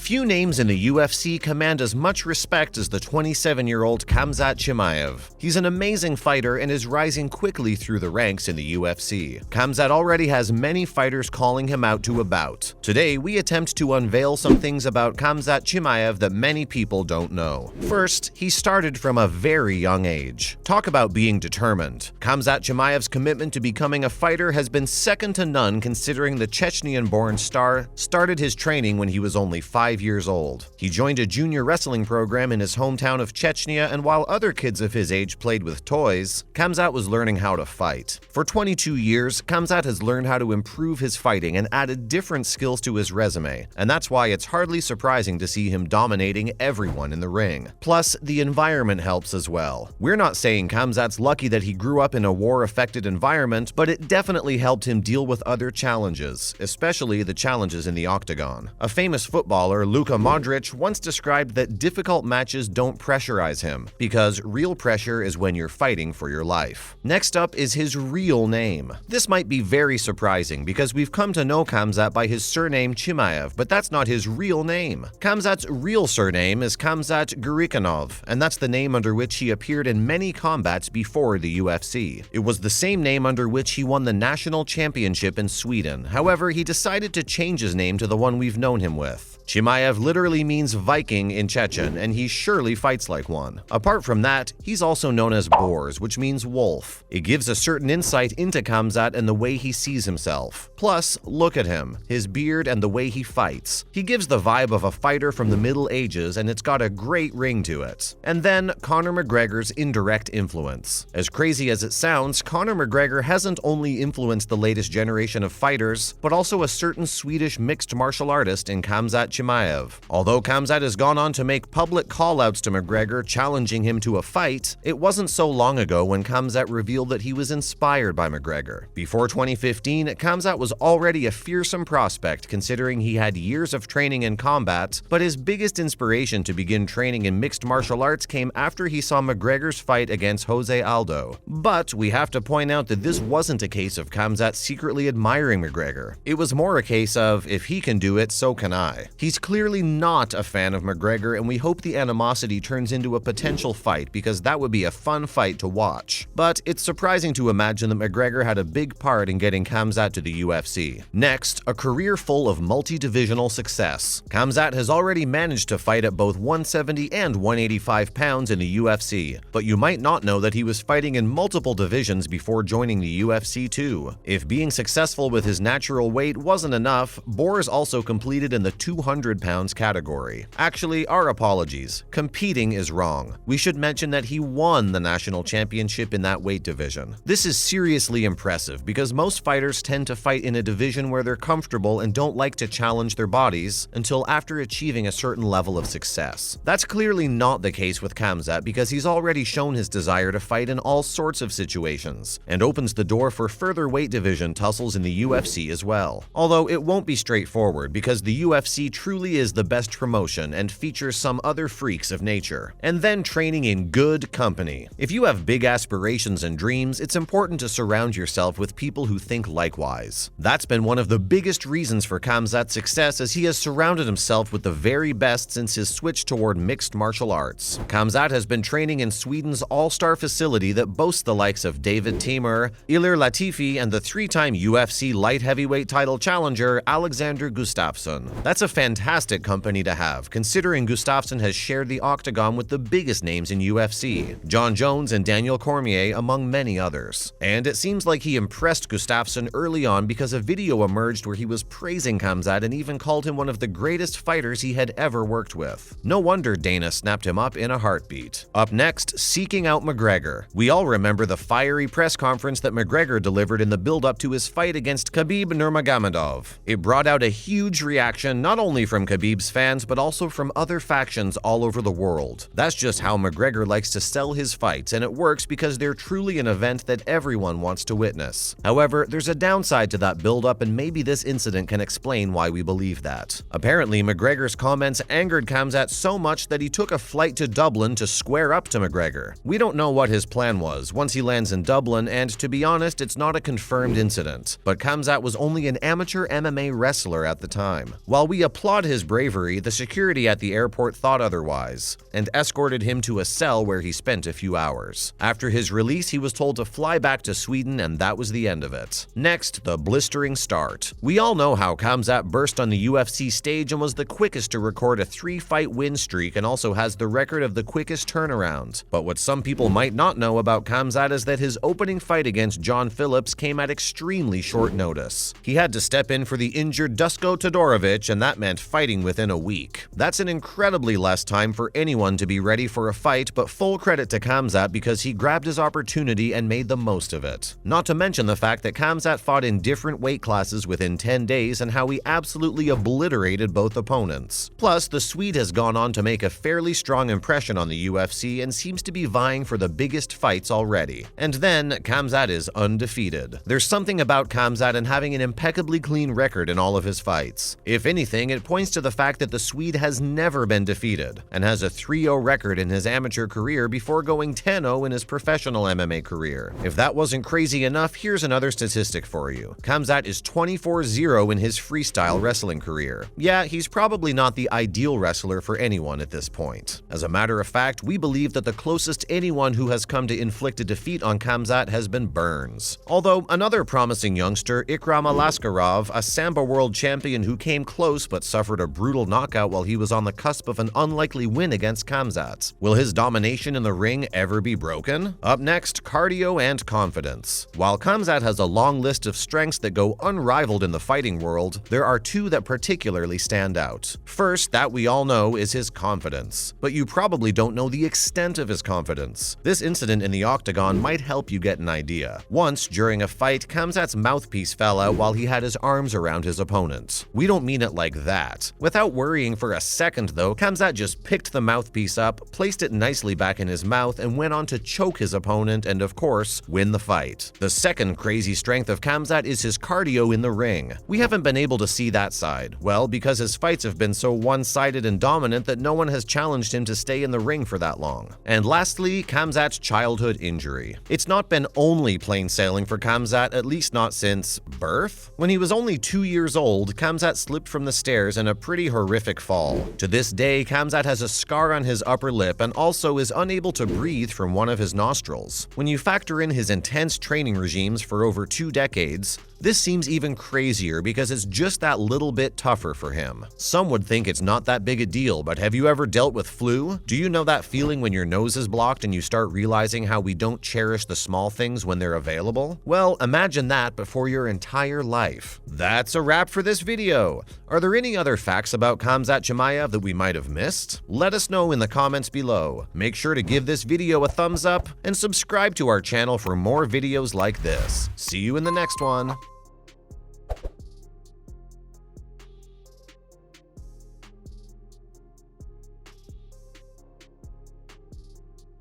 Few names in the UFC command as much respect as the 27-year-old Khamzat Chimaev. He's an amazing fighter and is rising quickly through the ranks in the UFC. Khamzat already has many fighters calling him out to a bout. Today, we attempt to unveil some things about Khamzat Chimaev that many people don't know. First, he started from a very young age. Talk about being determined. Khamzat Chimaev's commitment to becoming a fighter has been second to none, considering the Chechnyan-born star started his training when he was only 5 years old. He joined a junior wrestling program in his hometown of Chechnya, and while other kids of his age played with toys, Khamzat was learning how to fight. For 22 years, Khamzat has learned how to improve his fighting and added different skills to his resume, and that's why it's hardly surprising to see him dominating everyone in the ring. Plus, the environment helps as well. We're not saying Khamzat's lucky that he grew up in a war-affected environment, but it definitely helped him deal with other challenges, especially the challenges in the octagon. A famous footballer, Luka Modric, once described that difficult matches don't pressurize him, because real pressure is when you're fighting for your life. Next up is his real name. This might be very surprising because we've come to know Khamzat by his surname Chimaev, but that's not his real name. Khamzat's real surname is Khamzat Gurikanov, and that's the name under which he appeared in many combats before the UFC. It was the same name under which he won the national championship in Sweden. However, he decided to change his name to the one we've known him with. Chimaev literally means Viking in Chechen, and he surely fights like one. Apart from that, he's also known as Boars, which means wolf. It gives a certain insight into Khamzat and the way he sees himself. Plus, look at him, his beard and the way he fights. He gives the vibe of a fighter from the Middle Ages, and it's got a great ring to it. And then, Conor McGregor's indirect influence. As crazy as it sounds, Conor McGregor hasn't only influenced the latest generation of fighters, but also a certain Swedish mixed martial artist in Khamzat Chimaev. Although Khamzat has gone on to make public call-outs to McGregor challenging him to a fight, it wasn't so long ago when Khamzat revealed that he was inspired by McGregor. Before 2015, Khamzat was already a fearsome prospect considering he had years of training in combat, but his biggest inspiration to begin training in mixed martial arts came after he saw McGregor's fight against Jose Aldo. But we have to point out that this wasn't a case of Khamzat secretly admiring McGregor. It was more a case of, if he can do it, so can I. He's clearly not a fan of McGregor, and we hope the animosity turns into a potential fight because that would be a fun fight to watch. But it's surprising to imagine that McGregor had a big part in getting Khamzat to the UFC. Next, a career full of multi-divisional success. Khamzat has already managed to fight at both 170 and 185 pounds in the UFC, but you might not know that he was fighting in multiple divisions before joining the UFC too. If being successful with his natural weight wasn't enough, Boars also completed in the 200 pounds category. Actually, our apologies. Competing is wrong. We should mention that he won the national championship in that weight division. This is seriously impressive because most fighters tend to fight in a division where they're comfortable and don't like to challenge their bodies until after achieving a certain level of success. That's clearly not the case with Khamzat because he's already shown his desire to fight in all sorts of situations and opens the door for further weight division tussles in the UFC as well. Although it won't be straightforward because the UFC truly is the best promotion and features some other freaks of nature. And then training in good company. If you have big aspirations and dreams, it's important to surround yourself with people who think likewise. That's been one of the biggest reasons for Khamzat's success, as he has surrounded himself with the very best since his switch toward mixed martial arts. Khamzat has been training in Sweden's all-star facility that boasts the likes of David Timur, Ilir Latifi, and the three-time UFC light heavyweight title challenger Alexander Gustafsson. That's a fantastic company to have, considering Gustafsson has shared the octagon with the biggest names in UFC, John Jones and Daniel Cormier, among many others. And it seems like he impressed Gustafsson early on because a video emerged where he was praising Khamzat and even called him one of the greatest fighters he had ever worked with. No wonder Dana snapped him up in a heartbeat. Up next, seeking out McGregor. We all remember the fiery press conference that McGregor delivered in the build-up to his fight against Khabib Nurmagomedov. It brought out a huge reaction not only from Khabib's fans but also from other factions all over the world. That's just how McGregor likes to sell his fights, and it works because they're truly an event that everyone wants to witness. However, there's a downside to that build-up, and maybe this incident can explain why we believe that. Apparently, McGregor's comments angered Khamzat so much that he took a flight to Dublin to square up to McGregor. We don't know what his plan was once he lands in Dublin, and to be honest, it's not a confirmed incident. But Khamzat was only an amateur MMA wrestler at the time. While we applaud applaud his bravery, the security at the airport thought otherwise and escorted him to a cell where he spent a few hours. After his release, he was told to fly back to Sweden, and that was the end of it. Next, the blistering start. We all know how Khamzat burst on the UFC stage and was the quickest to record a 3-fight win streak and also has the record of the quickest turnaround. But what some people might not know about Khamzat is that his opening fight against John Phillips came at extremely short notice. He had to step in for the injured Dusko Todorovic, and that meant fighting within a week. That's an incredibly less time for anyone to be ready for a fight, but full credit to Khamzat because he grabbed his opportunity and made the most of it. Not to mention the fact that Khamzat fought in different weight classes within 10 days and how he absolutely obliterated both opponents. Plus, the Swede has gone on to make a fairly strong impression on the UFC and seems to be vying for the biggest fights already. And then, Khamzat is undefeated. There's something about Khamzat and having an impeccably clean record in all of his fights. If anything, it points to the fact that the Swede has never been defeated and has a 3-0 record in his amateur career before going 10-0 in his professional MMA career. If that wasn't crazy enough, here's another statistic for you. Khamzat is 24-0 in his freestyle wrestling career. Yeah, he's probably not the ideal wrestler for anyone at this point. As a matter of fact, we believe that the closest anyone who has come to inflict a defeat on Khamzat has been Burns. Although another promising youngster, Ikram Alaskarov, a Sambo world champion who came close but suffered a brutal knockout while he was on the cusp of an unlikely win against Khamzat. Will his domination in the ring ever be broken? Up next, cardio and confidence. While Khamzat has a long list of strengths that go unrivaled in the fighting world, there are two that particularly stand out. First, that we all know, is his confidence. But you probably don't know the extent of his confidence. This incident in the octagon might help you get an idea. Once, during a fight, Khamzat's mouthpiece fell out while he had his arms around his opponent. We don't mean it like that. Without worrying for a second though, Khamzat just picked the mouthpiece up, placed it nicely back in his mouth, and went on to choke his opponent and, of course, win the fight. The second crazy strength of Khamzat is his cardio in the ring. We haven't been able to see that side. Well, because his fights have been so one-sided and dominant that no one has challenged him to stay in the ring for that long. And lastly, Khamzat's childhood injury. It's not been only plain sailing for Khamzat, at least not since birth. When he was only 2 years old, Khamzat slipped from the stairs in a pretty horrific fall. To this day, Khamzat has a scar on his upper lip and also is unable to breathe from one of his nostrils. When you factor in his intense training regimes for over 2 decades, this seems even crazier because it's just that little bit tougher for him. Some would think it's not that big a deal, but have you ever dealt with flu? Do you know that feeling when your nose is blocked and you start realizing how we don't cherish the small things when they're available? Well, imagine that but for your entire life. That's a wrap for this video. Are there any other facts about Khamzat Chimaev that we might have missed? Let us know in the comments below. Make sure to give this video a thumbs up and subscribe to our channel for more videos like this. See you in the next one.